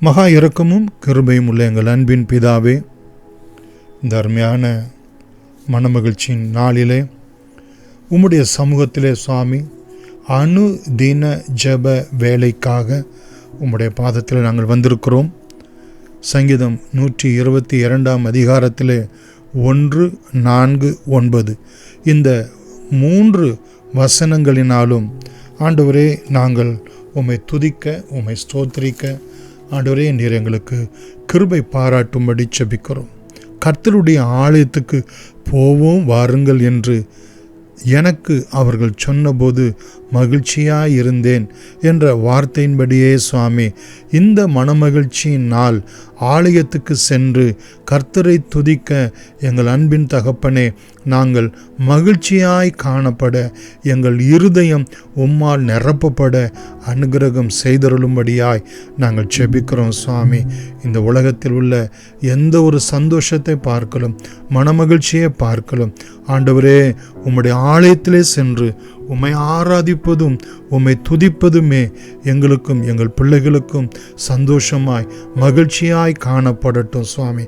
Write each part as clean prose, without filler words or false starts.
மகா இரக்கமும் கிருபையும் உள்ள எங்கள் அன்பின் பிதாவே, இந்த அருமையான மனமகிழ்ச்சியின் நாளிலே உம்முடைய சமூகத்திலே சுவாமி அனுதின ஜெப வேலைக்காக உம்முடைய பாதத்தில் நாங்கள் வந்திருக்கிறோம். சங்கீதம் 122 அதிகாரத்திலே 1, 4, 9 இந்த 3 வசனங்களினாலும் ஆண்டவரே நாங்கள் உம்மை துதிக்க, உம்மை ஸ்தோத்திரிக்க, ஆண்டவரே நீர் எங்களுக்கு கிருபை பாராட்டும்படி ஜெபிக்கிறோம். கர்த்தருடைய ஆலயத்துக்கு போவோம் வாருங்கள் என்று எனக்கு அவர்கள் சொன்னபோது மகிழ்ச்சியாய் இருந்தேன் என்ற வார்த்தையின்படியே சுவாமி, இந்த மனமகிழ்ச்சியின் நாள் ஆலயத்துக்கு சென்று கர்த்தரை துதிக்க எங்கள் அன்பின் தகப்பனே நாங்கள் மகிழ்ச்சியாய் காணப்பட, எங்கள் இருதயம் உம்மால் நிரப்பப்பட அனுகிரகம் செய்தருளும்படியாய் நாங்கள் ஜெபிக்கிறோம் சுவாமி. இந்த உலகத்தில் உள்ள எந்த ஒரு சந்தோஷத்தை பார்க்கலாம், மனமகிழ்ச்சியை பார்க்கலாம், ஆண்டவரே உம்முடைய ஆலயத்திலே சென்று உம்மை ஆராதிப்பதும் உம்மை துதிப்பதுமே எங்களுக்கும் எங்கள் பிள்ளைகளுக்கும் சந்தோஷமாய் மகிழ்ச்சியாய் காணப்படட்டும் சுவாமி.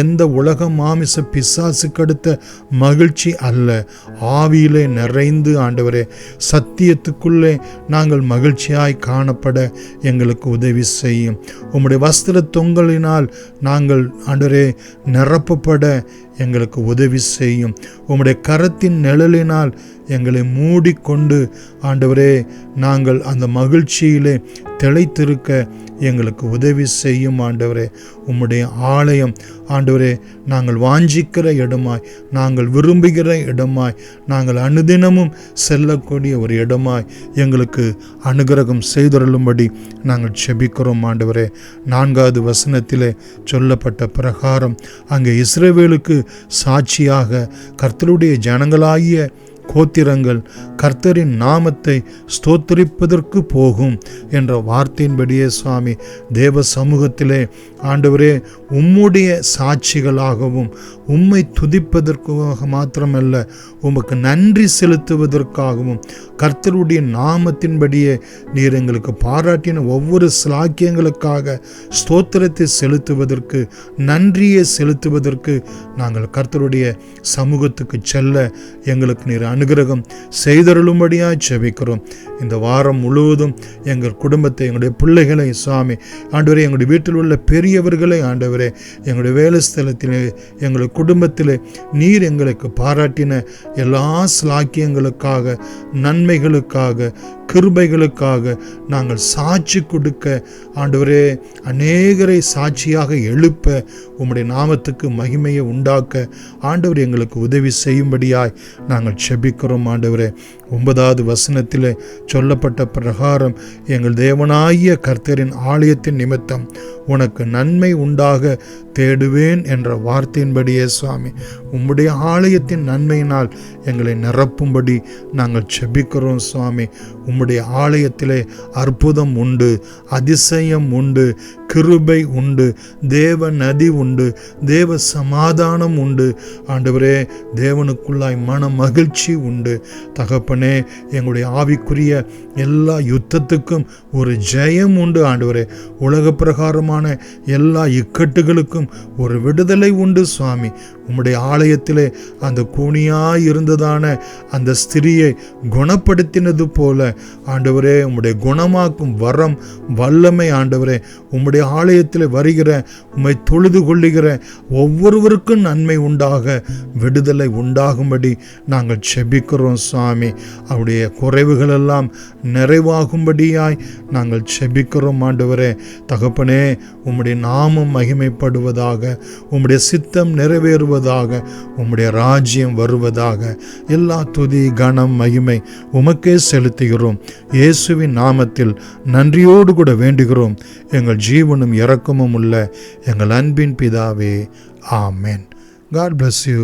எந்த உலக மாமிச பிசாசுக்கு அடுத்த மகிழ்ச்சி அல்ல, ஆவியிலே நிறைந்து ஆண்டவரே சத்தியத்துக்குள்ளே நாங்கள் மகிழ்ச்சியாய் காணப்பட எங்களுக்கு உதவி செய்யும். உம்முடைய வஸ்திர தொங்கலினால் நாங்கள் ஆண்டவரே நிரப்பப்பட எங்களுக்கு உதவி செய்யும். உம்முடைய கரத்தின் நிழலினால் எங்களை மூடிக்கொண்டு ஆண்டவரே நாங்கள் அந்த மகிழ்ச்சியிலே திளைத்திருக்க எங்களுக்கு உதவி செய்யும். ஆண்டவரே உம்முடைய ஆலயம் ஆண்டவரே நாங்கள் வாஞ்சிக்கிற இடமாய், நாங்கள் விரும்புகிற இடமாய், நாங்கள் அனுதினமும் செல்லக்கூடிய ஒரு இடமாய் எங்களுக்கு அனுகிரகம் செய்தருளும்படி நாங்கள் செபிக்கிறோம். ஆண்டவரே 4வது வசனத்திலே சொல்லப்பட்ட பிரகாரம் அங்கே இஸ்ரவேலுக்கு சாட்சியாக கர்த்தருடைய ஜனங்களாகிய கோத்திரங்கள் கர்த்தரின் நாமத்தை ஸ்தோத்திரிப்பதற்கு போகும் என்ற வார்த்தையின்படியே சுவாமி, தேவ சமூகத்திலே ஆண்டவரே உம்முடைய சாட்சிகளாகவும் உம்மை துதிப்பதற்காக மாத்திரமல்ல, உமக்கு நன்றி செலுத்துவதற்காகவும் கர்த்தருடைய நாமத்தின்படியே நீர் எங்களுக்கு பாராட்டின ஒவ்வொரு சிலாக்கியங்களுக்காக ஸ்தோத்திரத்தை செலுத்துவதற்கு, நன்றியை செலுத்துவதற்கு நாங்கள் கர்த்தருடைய சமூகத்துக்கு செல்ல எங்களுக்கு நீர் அனுகிரகம் செய்தருளும்படியாய் ஜெபிக்கிறோம். இந்த வாரம் முழுவதும் எங்கள் குடும்பத்தை, எங்களுடைய பிள்ளைகளை சுவாமி ஆண்டவரே, எங்களுடைய வீட்டில் உள்ள பெரியவர்களை ஆண்டவரே, எங்களுடைய வேலை ஸ்தலத்திலே, எங்களுடைய குடும்பத்திலே நீர் எங்களுக்கு பாராட்டின எல்லா ஸ்லாக்கியங்களுக்காக, நன்மைகளுக்காக, கிருபைகளுக்காக நாங்கள் சாட்சி கொடுக்க ஆண்டவரே, அநேகரை சாட்சியாக எழுப்ப, உம்முடைய நாமத்துக்கு மகிமையை உண்டாக்க ஆண்டவர் எங்களுக்கு உதவி செய்யும்படியாய் நாங்கள் செபிக்கிறோம். ஆண்டவரே 9வது வசனத்திலே சொல்லப்பட்ட பிரகாரம் எங்கள் தேவனாகிய கர்த்தரின் ஆலயத்தின் நிமித்தம் உனக்கு நன்மை உண்டாக தேடுவேன் என்ற வார்த்தையின்படியே சுவாமி, உம்முடைய ஆலயத்தின் நன்மையினால் எங்களை நிரப்பும்படி நாங்கள் செபிக்கிறோம் சுவாமி. உம்முடைய ஆலயத்திலே அற்புதம் உண்டு, அதிசயம் உண்டு, கிருபை உண்டு, தேவ நதி உண்டு, தேவ சமாதானம் உண்டு. ஆண்டவரே தேவனுக்குள்ளாய் மன மகிழ்ச்சி உண்டு. தகப்பனே எங்களுடைய ஆவிக்குரிய எல்லா யுத்தத்துக்கும் ஒரு ஜெயம் உண்டு. ஆண்டவரே உலக பிரகாரமான எல்லா இக்கட்டுகளுக்கும் ஒரு விடுதலை உண்டு சுவாமி. உம்முடைய ஆலயத்திலே அந்த கூனியாய் இருந்ததான அந்த ஸ்திரியை குணப்படுத்தினது போல ஆண்டவரே உம்முடைய குணமாக்கும் வரம், வல்லமை ஆண்டவரே உம்முடைய ஆலயத்தில் வருகிற, உம்மை தொழுது கொள்ளுகிற ஒவ்வொருவருக்கும் நன்மை உண்டாக, விடுதலை உண்டாகும்படி நாங்கள் செபிக்கிறோம் சுவாமி. அவருடைய குறைவுகளெல்லாம் நிறைவாகும்படியாய் நாங்கள் செபிக்கிறோம். ஆண்டவரே தகப்பனே உம்முடைய நாமம் மகிமைப்படுவதாக, உம்முடைய சித்தம் நிறைவேறுவதாக, உம்முடைய ராஜ்யம் வருவதாக. எல்லா துதி கனம் மகிமை உமக்கே செலுத்துகிறோம். இயேசுவின் நாமத்தில் நன்றியோடு கூட வேண்டுகிறோம். எங்கள் ஜீவனும் இரக்கமும் உள்ள எங்கள் அன்பின் பிதாவே, ஆமென். God bless you.